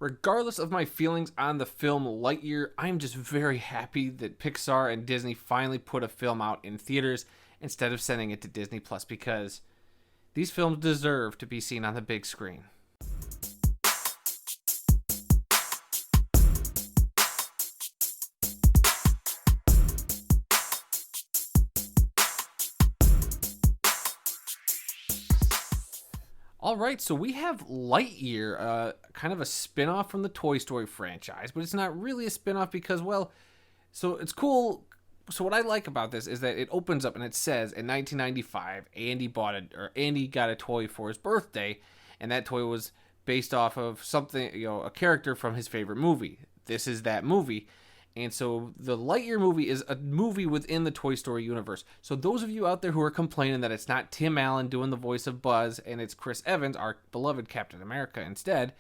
Regardless of my feelings on the film Lightyear, I'm just very happy that Pixar and Disney finally put a film out in theaters instead of sending it to Disney Plus, because these films deserve to be seen on the big screen. All right, so we have Lightyear, kind of a spin-off from the Toy Story franchise, but it's not really a spin-off because, well, so it's cool. So what I like about this is that it opens up and it says in 1995, Andy got a toy for his birthday, and that toy was based off of something, a character from his favorite movie. This is that movie. And so the Lightyear movie is a movie within the Toy Story universe. So those of you out there who are complaining that it's not Tim Allen doing the voice of Buzz and it's Chris Evans, our beloved Captain America, instead,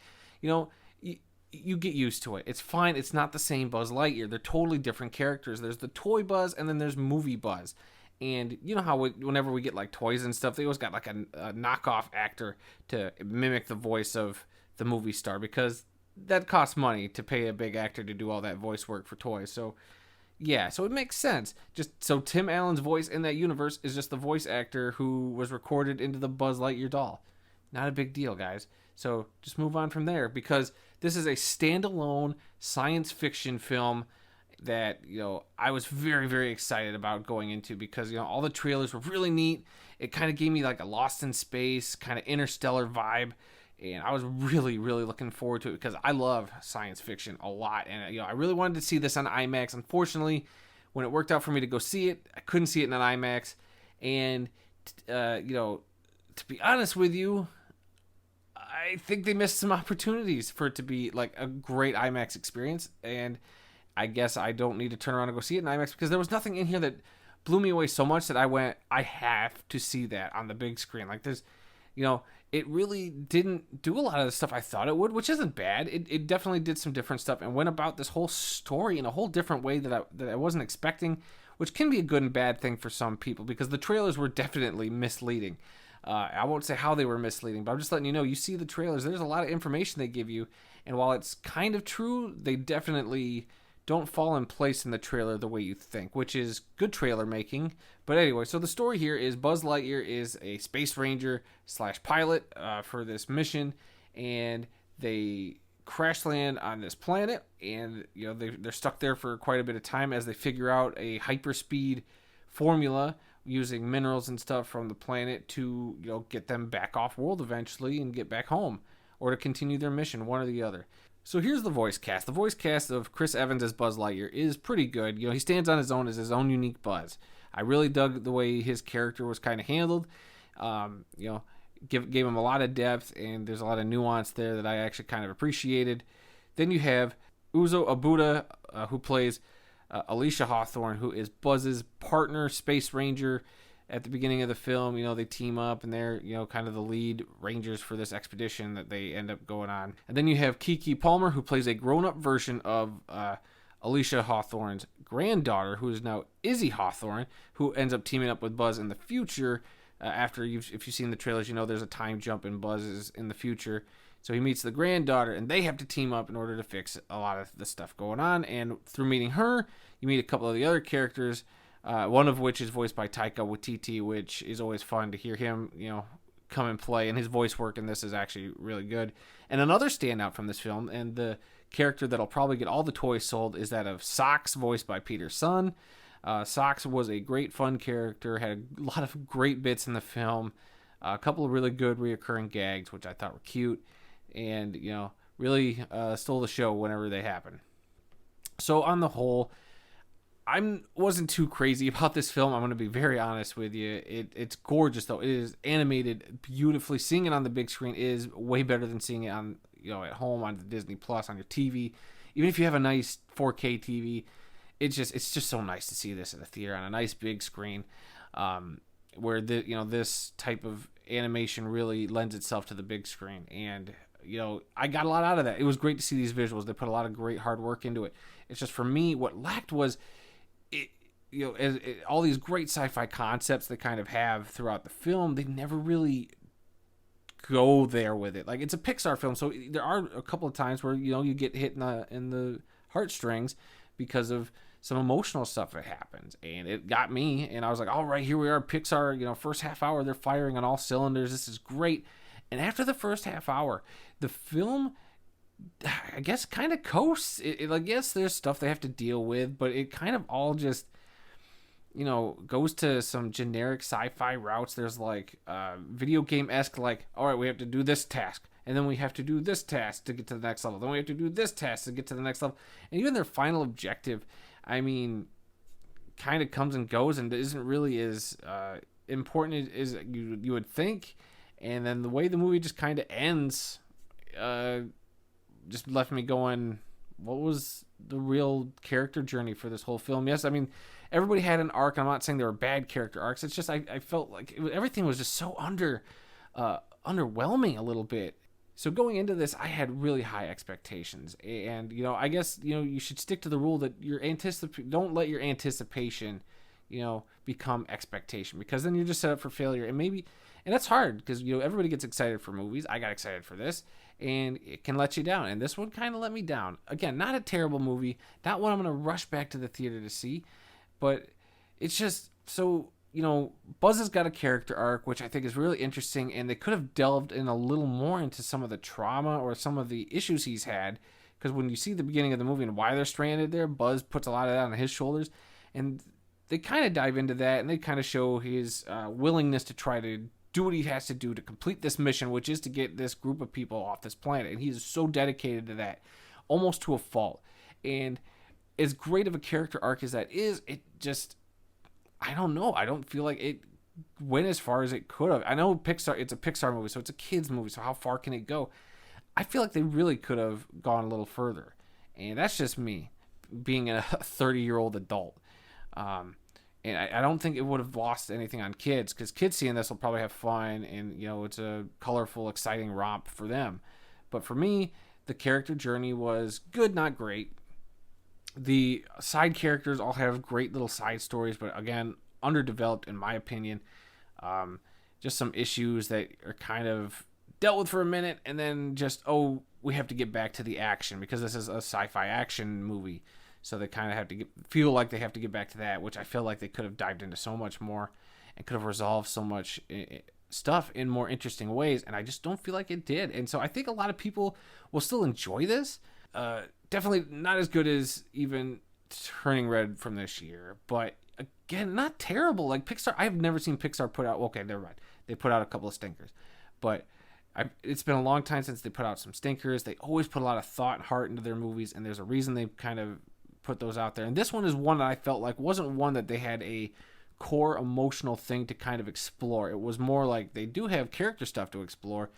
you get used to it. It's fine. It's not the same Buzz Lightyear. They're totally different characters. There's the toy Buzz and then there's movie Buzz. And you know how whenever we get like toys and stuff, they always got like a knockoff actor to mimic the voice of the movie star, because that costs money to pay a big actor to do all that voice work for toys. So yeah, so it makes sense. Just so Tim Allen's voice in that universe is just the voice actor who was recorded into the Buzz Lightyear doll. Not a big deal, guys. So just move on from there, because this is a standalone science fiction film that, I was very, very excited about going into, because, all the trailers were really neat. It kind of gave me like a Lost in Space, kind of interstellar vibe. And I was really, really looking forward to it because I love science fiction a lot. And, I really wanted to see this on IMAX. Unfortunately, when it worked out for me to go see it, I couldn't see it in an IMAX. And, to be honest with you, I think they missed some opportunities for it to be like a great IMAX experience. And I guess I don't need to turn around and go see it in IMAX, because there was nothing in here that blew me away so much that I have to see that on the big screen. Like there's, it really didn't do a lot of the stuff I thought it would, which isn't bad. It definitely did some different stuff and went about this whole story in a whole different way that I wasn't expecting, which can be a good and bad thing for some people, because the trailers were definitely misleading. I won't say how they were misleading, but I'm just letting you know, you see the trailers, there's a lot of information they give you, and while it's kind of true, they definitely don't fall in place in the trailer the way you think, which is good trailer making. But anyway, so the story here is Buzz Lightyear is a space ranger / pilot for this mission, and they crash land on this planet, and they're stuck there for quite a bit of time as they figure out a hyperspeed formula using minerals and stuff from the planet to get them back off world eventually and get back home, or to continue their mission, one or the other. So here's the voice cast. The voice cast of Chris Evans as Buzz Lightyear is pretty good. He stands on his own as his own unique Buzz. I really dug the way his character was kind of handled. Gave him a lot of depth, and there's a lot of nuance there that I actually kind of appreciated. Then you have Uzo Aduba, who plays Alicia Hawthorne, who is Buzz's partner, Space Ranger. At the beginning of the film, they team up and they're, kind of the lead rangers for this expedition that they end up going on. And then you have Keke Palmer, who plays a grown-up version of Alicia Hawthorne's granddaughter, who is now Izzy Hawthorne, who ends up teaming up with Buzz in the future. If you've seen the trailers, there's a time jump in Buzz's in the future. So he meets the granddaughter, and they have to team up in order to fix a lot of the stuff going on. And through meeting her, you meet a couple of the other characters, one of which is voiced by Taika Waititi, which is always fun to hear him, come and play. And his voice work in this is actually really good. And another standout from this film, and the character that'll probably get all the toys sold, is that of Socks, voiced by Peter Sohn. Socks was a great fun character, had a lot of great bits in the film, a couple of really good reoccurring gags, which I thought were cute, and, really stole the show whenever they happen. So on the whole, I wasn't too crazy about this film. I'm going to be very honest with you. It's gorgeous, though. It is animated beautifully. Seeing it on the big screen is way better than seeing it on, at home on the Disney Plus on your TV. Even if you have a nice 4K TV, it's just so nice to see this in the theater on a nice big screen, where this type of animation really lends itself to the big screen. And I got a lot out of that. It was great to see these visuals. They put a lot of great hard work into it. It's just, for me, what lacked was all these great sci-fi concepts they kind of have throughout the film. They never really go there with it. Like, it's a Pixar film, so there are a couple of times where, you get hit in the heartstrings because of some emotional stuff that happens, and it got me. And I was like, all right, here we are, Pixar. First half hour, they're firing on all cylinders. This is great. And after the first half hour, the film, I guess, kind of coasts. I guess there's stuff they have to deal with, but it kind of all just, goes to some generic sci-fi routes. There's like video game-esque, like, all right, we have to do this task, and then we have to do this task to get to the next level. Then we have to do this task to get to the next level. And even their final objective, I mean, kind of comes and goes and isn't really as important as you would think. And then the way the movie just kind of ends just left me going, what was the real character journey for this whole film? Yes, I mean, everybody had an arc. I'm not saying they were bad character arcs. It's just I felt like everything was just so underwhelming a little bit. So going into this, I had really high expectations. And, I guess, you should stick to the rule that don't let your anticipation, become expectation, because then you're just set up for failure. And that's hard because, everybody gets excited for movies. I got excited for this, and it can let you down. And this one kind of let me down. Again, not a terrible movie, not one I'm going to rush back to the theater to see, but it's just so, Buzz has got a character arc, which I think is really interesting, and they could have delved in a little more into some of the trauma or some of the issues he's had, because when you see the beginning of the movie and why they're stranded there, Buzz puts a lot of that on his shoulders, and they kind of dive into that, and they kind of show his willingness to try to do what he has to do to complete this mission, which is to get this group of people off this planet, and he's so dedicated to that, almost to a fault. And as great of a character arc as that is, it just, I don't know. I don't feel like it went as far as it could have. I know Pixar, it's a Pixar movie, so it's a kid's movie, so how far can it go? I feel like they really could have gone a little further. And that's just me, being a 30-year-old adult. And I don't think it would have lost anything on kids, because kids seeing this will probably have fun, and, it's a colorful, exciting romp for them. But for me, the character journey was good, not great. The side characters all have great little side stories, but again, underdeveloped in my opinion. Just some issues that are kind of dealt with for a minute, and then just, we have to get back to the action because this is a sci-fi action movie. So they kind of have to feel like they have to get back to that, which I feel like they could have dived into so much more and could have resolved so much stuff in more interesting ways, and I just don't feel like it did. And so I think a lot of people will still enjoy this. Definitely not as good as even Turning Red from this year, but again, not terrible. Like Pixar, I've never seen Pixar put out, okay, never mind, they put out a couple of stinkers, but it's been a long time since they put out some stinkers. They always put a lot of thought and heart into their movies, and there's a reason they kind of put those out there. And this one is one that I felt like wasn't one that they had a core emotional thing to kind of explore. It was more like they do have character stuff to explore,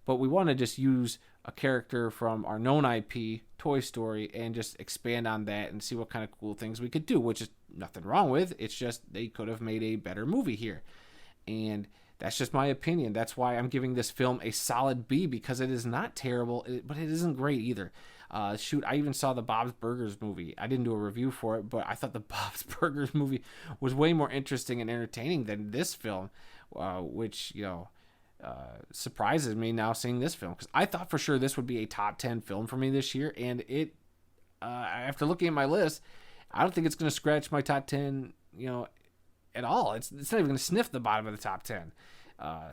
but we want to just use a character from our known IP, Toy Story, and just expand on that and see what kind of cool things we could do, which is nothing wrong with. It's just they could have made a better movie here. And that's just my opinion. That's why I'm giving this film a solid B, because it is not terrible, but it isn't great either. I even saw the Bob's Burgers movie. I didn't do a review for it, but I thought the Bob's Burgers movie was way more interesting and entertaining than this film, which, surprises me now seeing this film, because I thought for sure this would be a top 10 film for me this year, and it, after looking at my list, I don't think it's going to scratch my top 10, at all. It's not even going to sniff the bottom of the top 10.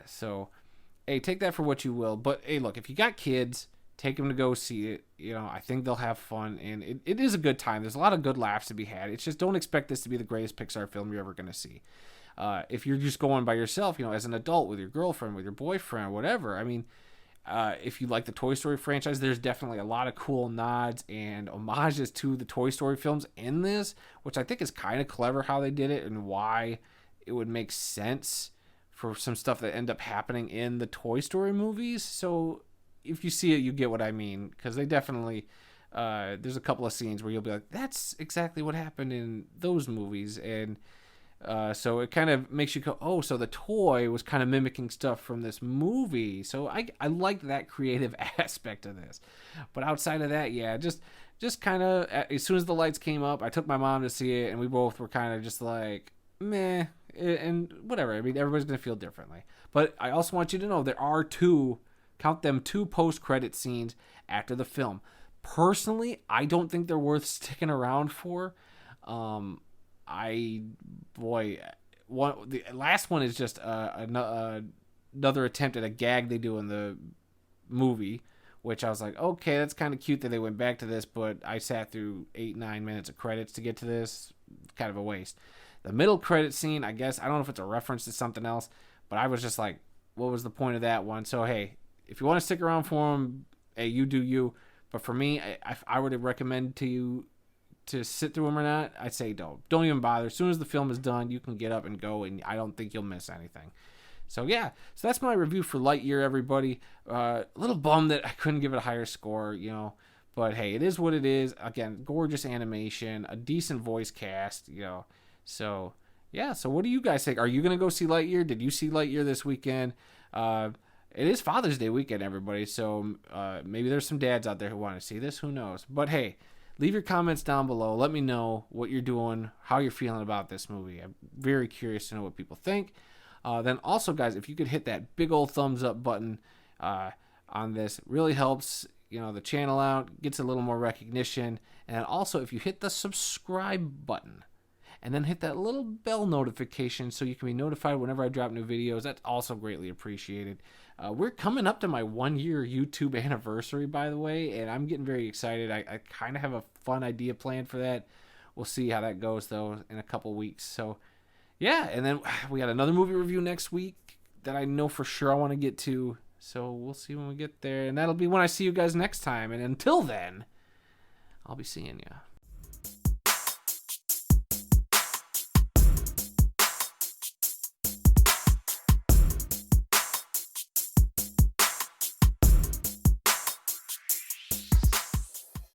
So, hey, take that for what you will. But, hey, look, if you got kids, take them to go see it. I think they'll have fun, and it is a good time. There's a lot of good laughs to be had. It's just, don't expect this to be the greatest Pixar film you're ever going to see. If you're just going by yourself, as an adult with your girlfriend, with your boyfriend, whatever. I mean, if you like the Toy Story franchise, there's definitely a lot of cool nods and homages to the Toy Story films in this, which I think is kind of clever how they did it and why it would make sense for some stuff that end up happening in the Toy Story movies. So if you see it, you get what I mean, because they definitely, there's a couple of scenes where you'll be like, that's exactly what happened in those movies. And so it kind of makes you go, oh, so the toy was kind of mimicking stuff from this movie. So I like that creative aspect of this. But outside of that, yeah, just kind of, as soon as the lights came up, I took my mom to see it, and we both were kind of just like, meh. and whatever. I mean, everybody's gonna feel differently. But I also want you to know there are two, count them, two post-credit scenes after the film. Personally, I don't think they're worth sticking around for. The last one is just another attempt at a gag they do in the movie, which I was like, okay, that's kind of cute that they went back to this, but I sat through 8-9 minutes of credits to get to this. Kind of a waste. The middle credit scene, I guess, I don't know if it's a reference to something else, but I was just like, what was the point of that one? So, hey, if you want to stick around for them, hey, you do you. But for me, I would recommend to you to sit through them or not. I'd say don't. Don't even bother. As soon as the film is done, you can get up and go, and I don't think you'll miss anything. So, yeah. So that's my review for Lightyear, everybody. A little bummed that I couldn't give it a higher score, you know. But, hey, it is what it is. Again, gorgeous animation, a decent voice cast, you know. So, yeah. So, what do you guys think? Are you going to go see Lightyear? Did you see Lightyear this weekend? It is Father's Day weekend, everybody. So, maybe there's some dads out there who want to see this. Who knows? But, hey, leave your comments down below. Let me know what you're doing, how you're feeling about this movie. I'm very curious to know what people think. Then also, guys, if you could hit that big old thumbs up button on this, it really helps, you know, the channel out, gets a little more recognition. And also, if you hit the subscribe button and then hit that little bell notification so you can be notified whenever I drop new videos, that's also greatly appreciated. We're coming up to my 1-year YouTube anniversary, by the way, and I'm getting very excited. I kind of have a fun idea planned for that. We'll see how that goes, though, in a couple weeks. So, yeah, and then we got another movie review next week that I know for sure I want to get to. So we'll see when we get there. And that'll be when I see you guys next time. And until then, I'll be seeing you.